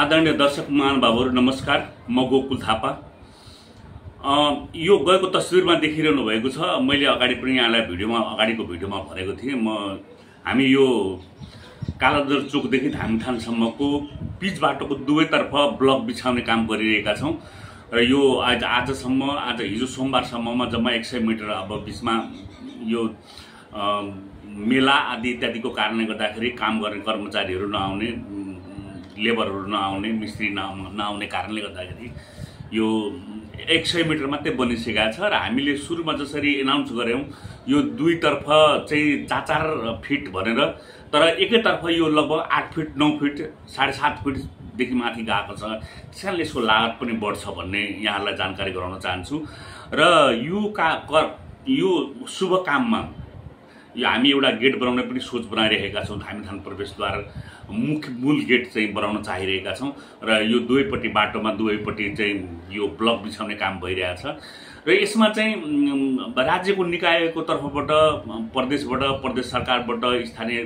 आदरणीय दर्शक महानुभावहरु नमस्कार। म गोकुल थापा। यो गएको तस्बिरमा देखिरहनु भएको छ। मैले अगाडि पनि यहाँलाई अगाडिको भिडियोमा भनेको थिएँ। हामी यो कालादर चोकदेखि धामथानसम्मको पिच बाटोको दुवैतर्फ ब्लक बिछाउने काम गरिरहेका छौं र यो आज हिजो सोमबारसम्ममा जम्मा 100 मिटर अब बीचमा यो मेला आदि इत्यादिको कारणले गर्दाखेरि काम गर्ने कर्मचारीहरू नआउने, लेबरहरू नआउने, मिस्त्री नआउने कारणले गर्दाखेरि यो 100 मिटर मात्रै बनिसकेका छ र हामीले सुरुमा जसरी एनाउन्स गर्यौं यो दुईतर्फ चाहिँ 4-4 फिट भनेर, तर एकैतर्फ यो लगभग 8 फिट 9 फिट 7.5 फिट देखि माथि गएको छ। त्यसैले यसको लागत पनि बढ्छ भन्ने यहाँहरूलाई जानकारी गराउन चाहन्छु। र यो शुभ काममा यो हामी एउटा गेट बनाउने पनि सोच बनाइरहेका छौं। धामीथान प्रवेशद्वार मूल गेट चाहिँ बनाउन चाहिरहेका छौं र यो दुवैपट्टि बाटोमा दुवैपट्टि चाहिँ यो ब्लक बिछाउने काम भइरहेछ र यसमा चाहिँ राज्यको निकायको तर्फबाट, प्रदेश सरकारबाट, स्थानीय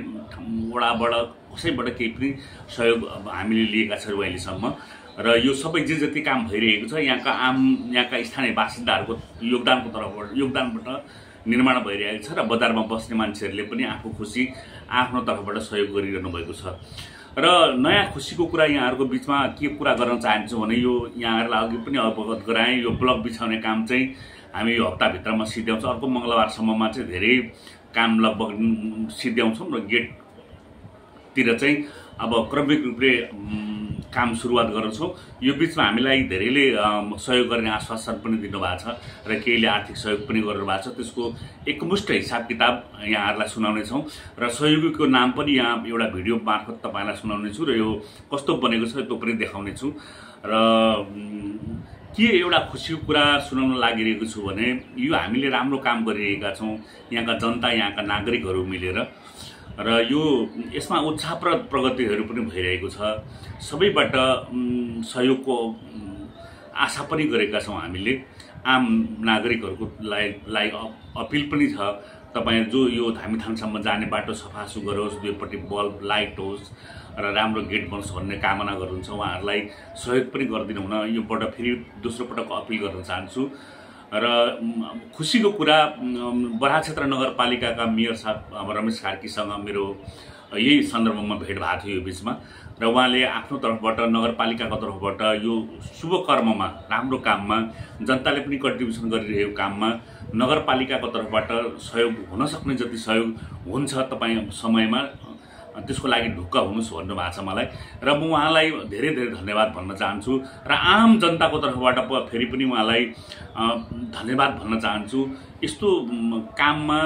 वडाबाट कसैबाट केही पनि सहयोग हामीले लिएका छौं अहिलेसम्म र यो सबै जति काम भइरहेको छ यहाँका स्थानीय बासिन्दाहरूको योगदानबाट निर्माण भइरहेको छ र बजारमा बस्ने मान्छेहरूले पनि आफू खुसी आफ्नो तर्फबाट सहयोग गरिरहनु भएको छ। र नयाँ खुसीको कुरा यहाँहरूको बीचमा के कुरा गर्न चाहन्छु भने यो यहाँहरूलाई अघि पनि अवगत गराएँ। यो ब्लक बिछाउने काम चाहिँ हामी यो हप्ताभित्रमा सिद्ध्याउँछौँ। अर्को मंगलबारसम्ममा चाहिँ धेरै काम लगभग सिद्ध्याउँछौँ र गेटतिर चाहिँ अब क्रमिक रूपले काम सुरुवात गर्छौं। यो बीचमा हामीलाई धेरैले सहयोग गर्ने आश्वासन पनि दिनुभएको छ र केहीले आर्थिक सहयोग पनि गर्नुभएको छ। त्यसको एकमुष्ट हिसाब किताब यहाँहरूलाई सुनाउने छौं र सहयोगीको नाम पनि यहाँ एउटा भिडियो मार्फत तपाईलाई सुनाउने छु र यो कस्तो बनेको छ त्यो पनि देखाउने छु। र के एउटा खुसीको कुरा सुनाउन लागिरहेको छु भने यो हामीले राम्रो काम गरिरहेका छौं, यहाँका जनता, यहाँका नागरिकहरू मिलेर, र यो यसमा उत्साहप्रद प्रगतिहरू पनि भइरहेको छ। सबैबाट सहयोगको आशा पनि गरेका छौं हामीले। आम नागरिकहरूको लागि अपिल पनि छ, तपाईं जो यो धामीथानसम्म जाने बाटो सफासुग्घर होस्, दुईपट्टि बल्ब लाइट होस् र राम्रो गेट बनोस् भन्ने कामना गर्नुहुन्छ। उहाँहरूलाई सहयोग पनि गरिदिनु हुन योबाट फेरि दोस्रो पटक अपिल गर्न चाहन्छु। र खुसीको कुरा, बराहा क्षेत्र नगरपालिकाका मेयर साहब रमेश कार्कीसँग मेरो यही सन्दर्भमा भेट भएको थियो यो बीचमा र उहाँले आफ्नो तर्फबाट, नगरपालिकाको तर्फबाट यो शुभ कर्ममा, राम्रो काममा, जनताले पनि कन्ट्रिब्युसन गरिरहेको काममा नगरपालिकाको तर्फबाट सहयोग हुन सक्ने जति सहयोग हुन्छ तपाईं समयमा त्यसको लागि ढुक्क हुनुस् भन्नुभएको छ मलाई र म उहाँलाई धेरै धेरै धन्यवाद भन्न चाहन्छु र आम जनताको तर्फबाट फेरि पनि उहाँलाई धन्यवाद भन्न चाहन्छु। यस्तो काममा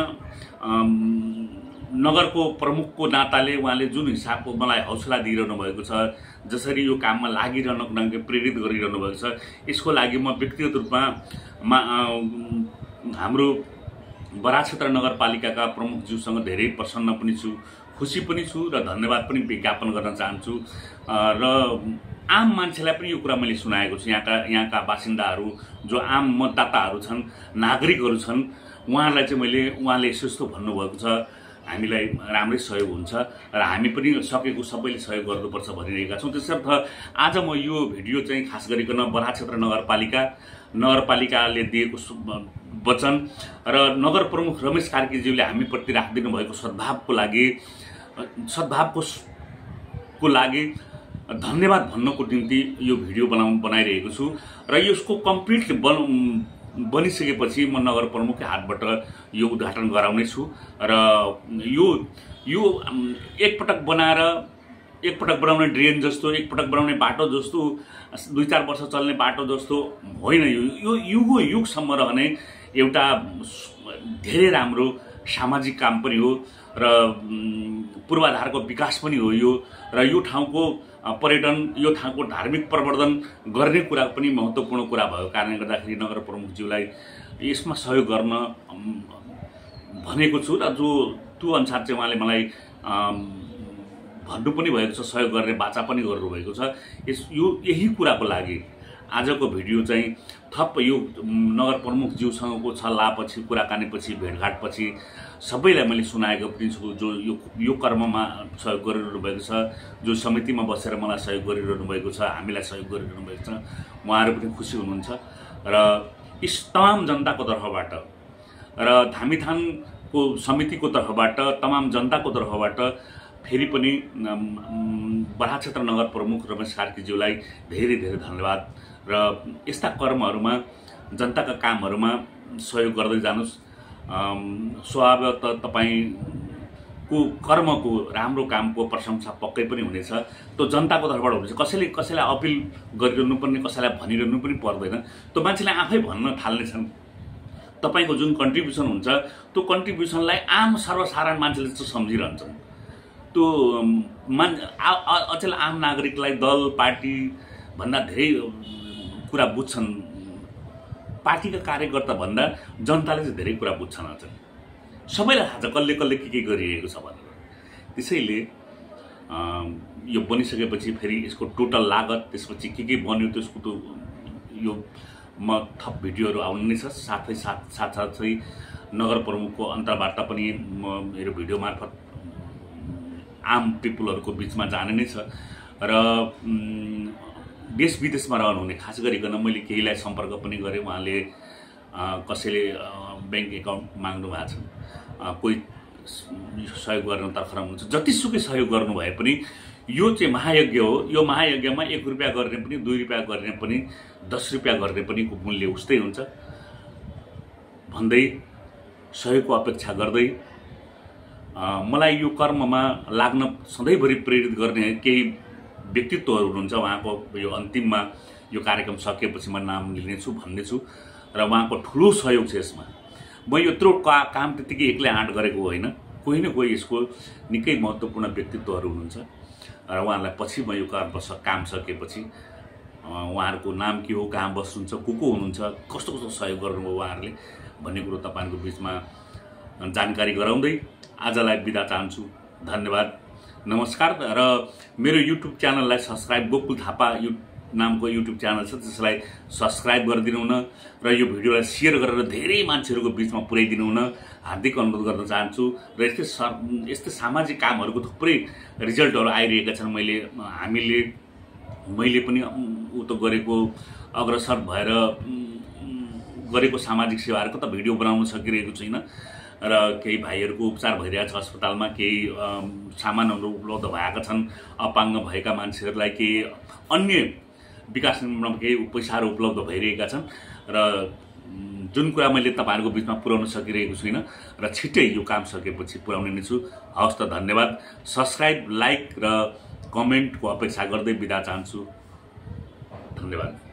नगरको प्रमुखको नाताले उहाँले जुन हिसाबको मलाई हौसला दिइरहनु भएको छ, जसरी यो काममा लागिरहनको लागि प्रेरित गरिरहनु भएको छ, यसको लागि म व्यक्तिगत रूपमा हाम्रो बराहा क्षेत्र नगरपालिकाका प्रमुखज्यूसँग धेरै प्रसन्न पनि छु, खुसी पनि छु र धन्यवाद पनि ज्ञापन गर्न चाहन्छु। र आम मान्छेलाई पनि यो कुरा मैले सुनाएको छु। यहाँका बासिन्दाहरू, जो आम मतदाताहरू छन्, नागरिकहरू छन्, उहाँहरूलाई चाहिँ उहाँले यस्तो भन्नुभएको छ हामीलाई राम्रै सहयोग हुन्छ र हामी पनि सकेको सबैले सहयोग गर्नुपर्छ भनिरहेका छौँ। त्यसर्थ आज म यो भिडियो चाहिँ खास गरिकन बराह क्षेत्र नगरपालिकाले दिएको वचन र नगर प्रमुख रमेश कार्कीज्यूले हामीप्रति राखिदिनु भएको सद्भावको लागि धन्यवाद भन्नको निम्ति यो भिडियो बनाइरहेको छु र यसको कम्प्लिटली बनिसकेपछि म नगर प्रमुखकै हातबाट यो उद्घाटन गराउने छु र यो एकपटक बनाउने ड्रेन जस्तो, एकपटक बनाउने बाटो जस्तो, 2-4 वर्ष चल्ने बाटो जस्तो होइन। यो युगसम्म रहने एउटा धेरै राम्रो सामाजिक काम पनि हो र पूर्वाधारको विकास पनि हो यो, र यो ठाउँको पर्यटन, यो ठाउँको धार्मिक प्रवर्धन गर्ने कुरा पनि महत्त्वपूर्ण कुरा भएको कारणले गर्दाखेरि नगर प्रमुखज्यूलाई यसमा सहयोग गर्न भनेको छु र त्यो अनुसार चाहिँ उहाँले मलाई भन्नु पनि भएको छ, सहयोग गर्ने वाचा पनि गर्नुभएको छ। यही कुराको लागि आजको भिडियो चाहिँ थप यो नगर प्रमुखज्यूसँगको सल्लाहपछि, कुराकानीपछि, भेटघाटपछि सबैलाई मैले सुनाएको पनि छु। जो यो कर्ममा सहयोग गरिरहनु भएको छ, जो समितिमा बसेर मलाई सहयोग गरिरहनु भएको छ, हामीलाई सहयोग गरिरहनु भएको छ, उहाँहरू पनि खुसी हुनुहुन्छ र यस तमाम जनताको तर्फबाट र धामीथानको समितिको तर्फबाट, तमाम जनताको तर्फबाट फेरि पनि बराह क्षेत्र नगर प्रमुख रमेश कार्कीज्यूलाई धेरै धेरै धन्यवाद र यस्ता कर्महरूमा, जनताका कामहरूमा सहयोग गर्दै जानुस्। स्वभावतः तपाईको कर्मको, राम्रो कामको प्रशंसा पक्कै पनि हुनेछ। त्यो जनताको तर्फबाट हुनेछ। कसैलाई अपिल गरिरहनु पनि, कसैलाई भनिरहनु पनि पर्दैन। त्यो मान्छेले आफै भन्न थाल्नेछन्। तपाईको जुन कन्ट्रिब्युसन हुन्छ त्यो कन्ट्रिब्युसनलाई आम सर्वसाधारण मान्छेले जस्तो सम्झिरहन्छन्। त्यो अचेल आम नागरिकलाई दल पार्टी भन्दा धेरै कुरा बुझ्छन्। पार्टीका कार्यकर्ता भन्दा जनताले चाहिँ धेरै कुरा बुझ्छन्। अचेल सबैलाई थाहा छ कसले के गरिरहेको छ भनेर। त्यसैले यो बनिसकेपछि फेरि यसको टोटल लागत, त्यसपछि के बन्यो त्यसको त यो म थप भिडियोहरू आउने नै छ। साथसाथै नगर प्रमुखको अन्तर्वार्ता पनि म मेरो भिडियो मार्फत आम पिपुलहरूको बिचमा जाने नै छ र देश विदेशमा रहनुहुने, खास गरिकन मैले केहीलाई सम्पर्क पनि गरेँ। उहाँले कसैले ब्याङ्क एकाउन्ट माग्नु भएको छ, कोही सहयोग गर्न तर्खर हुनुहुन्छ। जतिसुकै सहयोग गर्नु भए पनि यो चाहिँ महायज्ञ हो। यो महायज्ञमा 1 रुपियाँ गर्ने पनि, 2 रुपियाँ गर्ने पनि, 10 रुपियाँ गर्ने पनि को मूल्य उस्तै हुन्छ भन्दै, सहयोगको अपेक्षा गर्दै मलाई यो कर्ममा लाग्न सधैँभरि प्रेरित गर्ने केही व्यक्तित्वहरू हुनुहुन्छ। उहाँको यो अन्तिममा यो कार्यक्रम सकिएपछि म नाम लिनेछु, भन्नेछु र उहाँको ठुलो सहयोग छ यसमा। म यत्रो काम त्यतिकै एक्लै आँट गरेको होइन। कोही न कोही यसको निकै महत्त्वपूर्ण व्यक्तित्वहरू हुनुहुन्छ र उहाँलाई पछि म यो काम सकेपछि उहाँहरूको नाम के हो, कहाँ बस्नुहुन्छ, को हुनुहुन्छ, कस्तो सहयोग गर्नुभयो उहाँहरूले भन्ने कुरो तपाईँहरूको बिचमा जानकारी गराउँदै आजलाई बिदा चाहन्छु। धन्यवाद, नमस्कार। र मेरो युट्युब च्यानललाई सब्सक्राइब, गोकुल थापा नामको युट्युब च्यानल छ, त्यसलाई सब्सक्राइब गरिदिनु हुन र यो भिडियोलाई सेयर गरेर धेरै मान्छेहरूको बिचमा पुर्याइदिनु हुन हार्दिक अनुरोध गर्न चाहन्छु। र यस्तै सामाजिक कामहरूको थुप्रै रिजल्टहरू आइरहेका छन्। मैले पनि उतो गरेको, अग्रसर भएर गरेको सामाजिक सेवाहरूको त भिडियो बनाउन सकिरहेको छैन र केही भाइहरूको उपचार भइरहेको छ अस्पतालमा, केही सामानहरू उपलब्ध भएका छन्, अपाङ्ग भएका मान्छेहरूलाई केही अन्य विकास निर्माणमा केही पैसाहरू उपलब्ध भइरहेका छन् र जुन कुरा मैले तपाईँहरूको बिचमा पुर्याउन सकिरहेको छुइनँ र छिट्टै यो काम सकेपछि पुर्याउने नै छु। हवस् त, धन्यवाद। सब्सक्राइब, लाइक र कमेन्टको अपेक्षा गर्दै बिदा चाहन्छु। धन्यवाद।